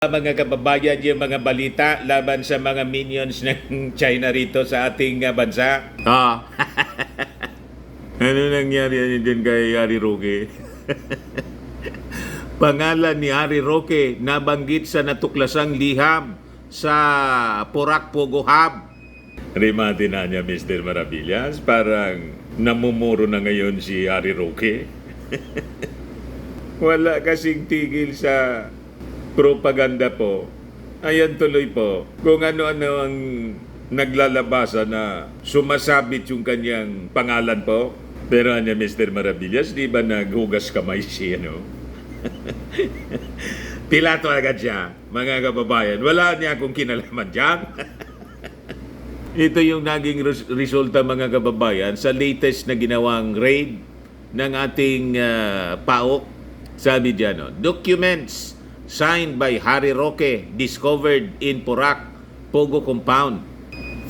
Mga kababayan, yung mga balita laban sa mga minions ng China rito sa ating bansa. Ano nangyari dyan kay Harry Roque? Pangalan ni Harry Roque nabanggit sa natuklasang liham sa Porac Pogo Hub. Rimati na niya, Mr. Maravillas. Parang namumuro na ngayon si Harry Roque. Wala kasing tigil sa propaganda po. Ayan tuloy po. Kung ano-ano ang naglalabasa na sumasabit yung kanyang pangalan po. Pero ano, Mr. Maravillas, di ba naghugas kamay siya, no? Pilato agad siya, mga kababayan. Wala niya akong kinalaman dyan. Ito yung naging resulta, mga kababayan, sa latest na ginawang raid ng ating PAOK. Sabi dyan, no? Documents signed by Harry Roque discovered in Porac Pogo Compound.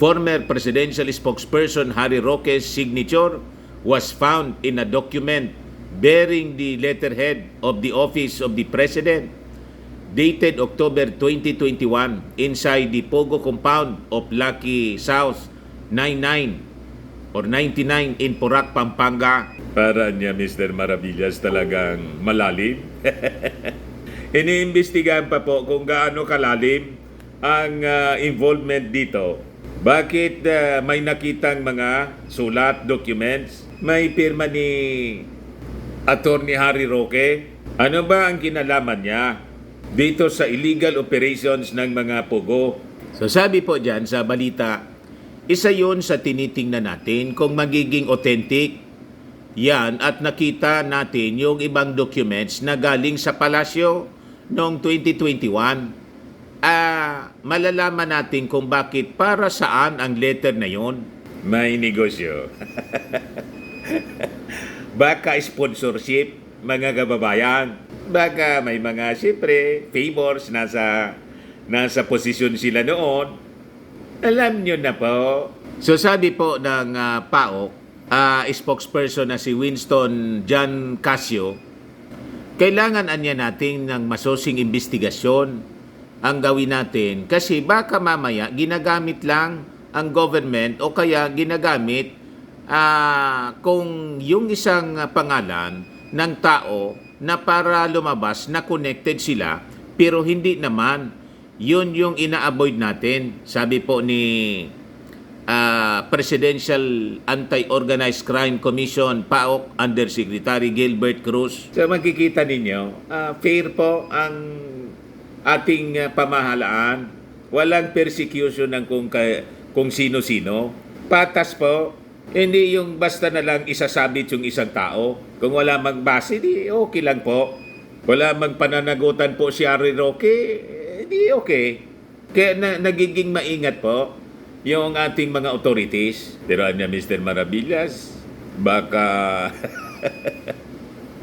Former presidential spokesperson Harry Roque's signature was found in a document bearing the letterhead of the Office of the President dated October 2021 inside the Pogo Compound of Lucky South 99 or 99 in Porac, Pampanga. Para niya, Mr. Maravillas, talagang malalim. Iniimbestigahan pa po kung gaano kalalim ang involvement dito. Bakit may nakitang mga sulat, documents, may pirma ni Attorney Harry Roque? Ano ba ang kinalaman niya dito sa illegal operations ng mga Pogo? So sabi po dyan sa balita, isa yun sa tinitingnan natin kung magiging authentic yan at nakita natin yung ibang documents na galing sa palasyo noong 2021, malalaman natin kung bakit, para saan ang letter na yon. May negosyo. Baka sponsorship, mga kababayan. Baka may mga, siyempre, favors nasa posisyon sila noon. Alam nyo na po. So sabi po ng PAOK, spokesperson na si Winston John Casio, kailangan anya natin ng masosing investigasyon ang gawin natin kasi baka mamaya ginagamit lang ang government o kaya ginagamit kung yung isang pangalan ng tao na para lumabas na connected sila pero hindi naman. Yun yung ina-avoid natin. Sabi po ni Presidential Anti-Organized Crime Commission, PAOK, Undersecretary Gilbert Cruz. So makikita ninyo, fair po ang ating pamahalaan. Walang persecution ng kung sino-sino. Patas po. Hindi yung basta na lang isasabit yung isang tao. Kung wala magbase, di okay lang po. Wala magpananagutan po si Harry Roque, di okay. Kaya nagiging maingat po yung ating mga authorities. Pero niya, Mr. Maravillas, baka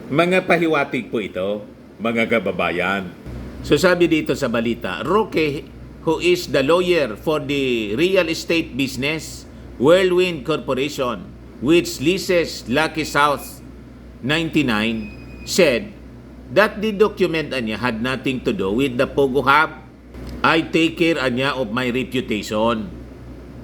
mga pahiwatig po ito, mga kababayan. So sabi dito sa balita, Roque, who is the lawyer for the real estate business, Whirlwind Corporation, which leases Lucky South 99, said that the document niya had nothing to do with the Pogo Hub. I take care niya of my reputation.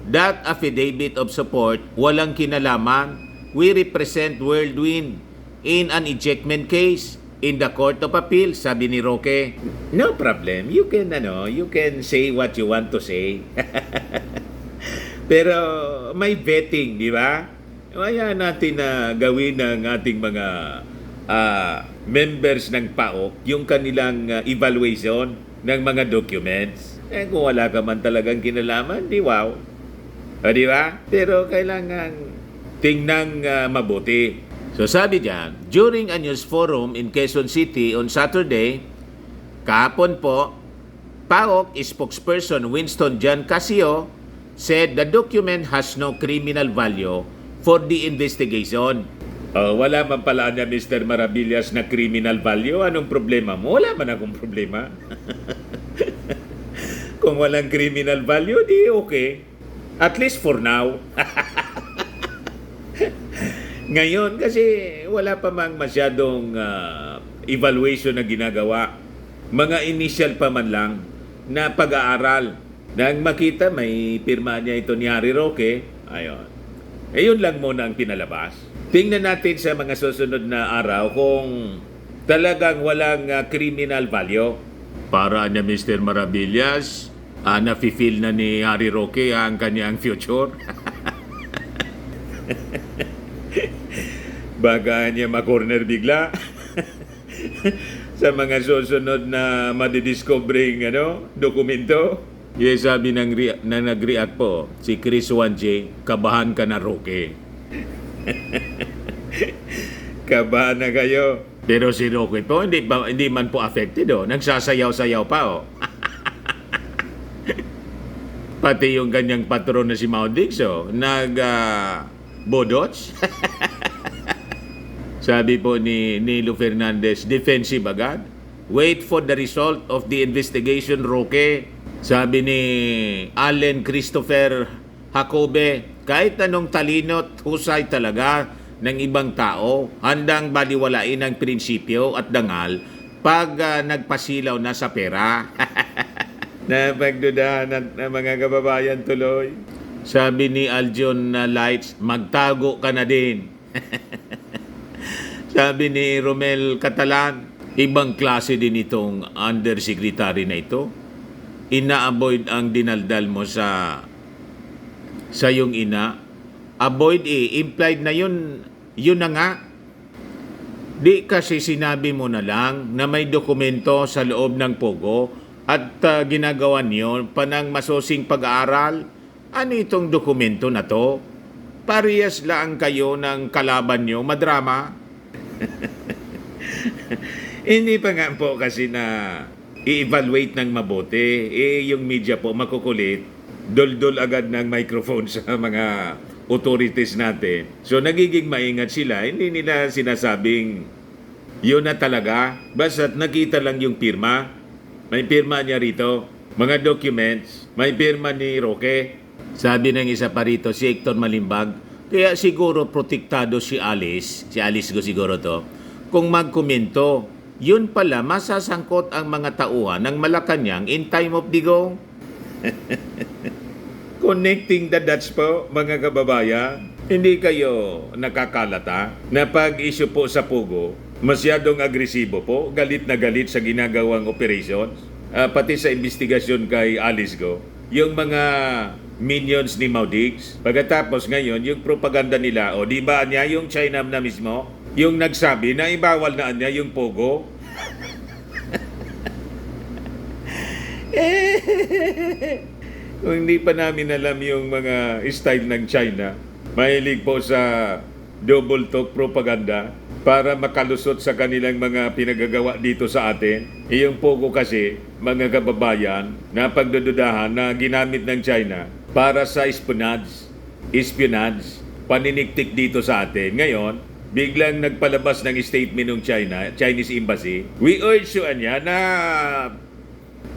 That affidavit of support, walang kinalaman. We represent Whirlwind in an ejectment case in the Court of Appeal, sabi ni Roque. No problem. You can say what you want to say. Pero may vetting, di ba? Kaya natin na gawin ng ating mga members ng PAOK yung kanilang evaluation ng mga documents. Kung wala ka man talagang kinalaman, di wow. Di ba? Pero kailangan tingnan mabuti. So sabi diyan, during a news forum in Quezon City on Saturday, kahapon po, PAOK spokesperson Winston John Casio said the document has no criminal value for the investigation. Wala man pala niya, Mr. Maravillas, na criminal value. Anong problema mo? Wala man akong problema. Kung walang criminal value, di okay. At least for now. Ngayon, kasi wala pa mang masyadong evaluation na ginagawa mga initial pa man lang na pag-aaral. Nang makita may pirma niya ito ni Harry Roque, ayon. Ayun lang muna ang pinalabas. Tingnan natin sa mga susunod na araw kung talagang walang criminal value. Para niya Mr. Maravillas, nafe-feel na ni Harry Roque ang kanyang future. Baka niya ma-corner bigla sa mga susunod na madidiscovering dokumento. Yes, sabi na nag-react po si Chris Wanje, kabahan ka na Roque. Kabahan na kayo. Pero si Roque po, hindi man po affected nagsasayaw-sayaw pa Pati yung kanyang patron na si Mao Dix bodots. Sabi po ni Nilo Fernandez, defensive agad. Wait for the result of the investigation, Roque. Sabi ni Allen Christopher Jacobe, kahit anong talino at husay talaga ng ibang tao, handang baliwalain ang prinsipyo at dangal pag nagpasilaw na sa pera. Napagdudahan ng mga kababayan tuloy. Sabi ni Aljon Lights, magtago ka na din. Sabi ni Romel Catalan, ibang klase din itong undersecretary na ito. Ina-avoid ang dinaldal mo sa yung ina. Avoid implied na yun na nga. Di kasi sinabi mo na lang na may dokumento sa loob ng Pogo at ginagawa niyo panang masosing pag-aaral. Ano itong dokumento na to? Parehas lang kayo ng kalaban niyo, madrama. Hindi pa nga po kasi na i-evaluate ng mabuti. Yung media po makukulit, dol-dol agad ng microphone sa mga authorities natin. So nagiging maingat sila, hindi nila sinasabing yun na talaga. Basta't nakita lang yung pirma. May pirma niya rito. Mga documents, may pirma ni Roque. Sabi ng isa pa rito, si Hector Malimbag, kaya siguro protektado si Alice ko siguro to, kung magkomento. Yun pala, masasangkot ang mga tauhan ng Malacanang in time of digong. Connecting the dots po, mga kababayan. Hindi kayo nakakalata na pag-issue po sa Pogo, masyadong agresibo po, galit na galit sa ginagawang operations, pati sa investigasyon kay Alice Go. Yung mga minions ni Mao Dix. Pagkatapos ngayon, yung propaganda nila, di ba niya yung China na mismo? Yung nagsabi na ibawal na niya yung Pogo. Kung hindi pa namin alam yung mga style ng China, mahilig po sa double talk propaganda para makalusot sa kanilang mga pinagagawa dito sa atin. Yung Pogo kasi, mga kababayan, na pagdududahan na ginamit ng China para sa espionage, paniniktik dito sa atin. Ngayon, biglang nagpalabas ng statement ng Chinese Embassy. We urge you niya na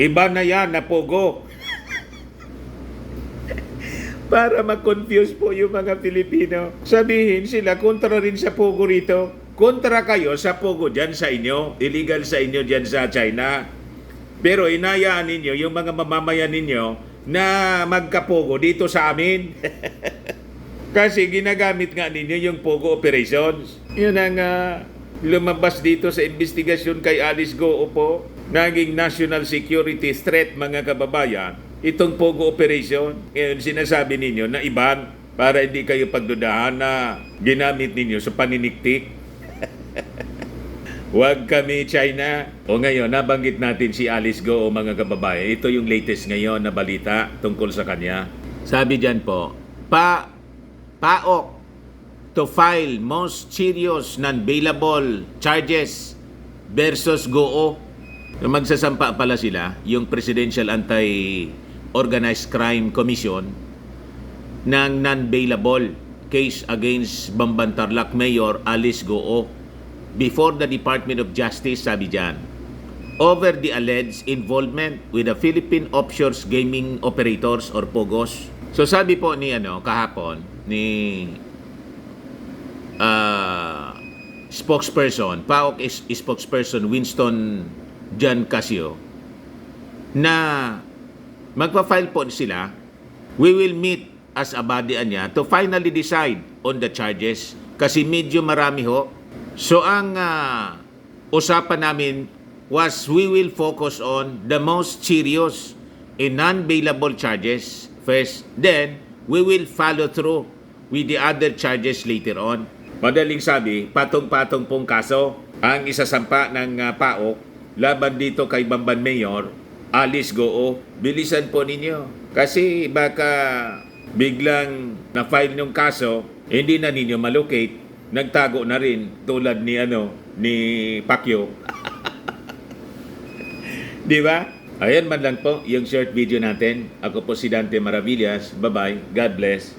iba na yan na Pogo. Para ma-confuse po yung mga Pilipino. Sabihin sila, kontra rin sa Pogo rito. Kontra kayo sa Pogo dyan sa inyo. Illegal sa inyo dyan sa China. Pero inayaan ninyo yung mga mamamayan ninyo na magka-Pogo dito sa amin. Kasi ginagamit nga ninyo yung Pogo operations. Yun ang lumabas dito sa investigasyon kay Alice Go po. Naging national security threat, mga kababayan. Itong Pogo operation. Ngayon sinasabi ninyo na iban para hindi kayo pagdudahan na ginamit ninyo sa paniniktik. Huwag kami China. O ngayon, nabanggit natin si Alice Go, mga kababayan. Ito yung latest ngayon na balita tungkol sa kanya. Sabi dyan po, PAOK to file most serious non-bailable charges versus GOO. Magsasampa pala sila, yung Presidential Anti-Organized Crime Commission, ng non-bailable case against Bambantarlac Mayor Alice Go before the Department of Justice, sabi dyan, over the alleged involvement with the Philippine Offshore Gaming Operators or POGOs. So sabi po ni kahapon ni spokesperson, PAOK spokesperson Winston John Casio na magpa-file po sila. We will meet as a body niya to finally decide on the charges kasi medyo marami ho. So ang usapan namin was we will focus on the most serious and non-bailable charges first, then we will follow through with the other charges later on. Madaling sabi, patong-patong pong kaso ang isasampa ng PAOK laban dito kay Bamban Mayor Alice Goo. Bilisan po ninyo kasi baka biglang na-file yung kaso, hindi na ninyo malocate, nagtago na rin tulad ni ni Pacquiao. Di ba? Ayan man lang po yung short video natin. Ako po si Dante Maravillas. Bye-bye. God bless.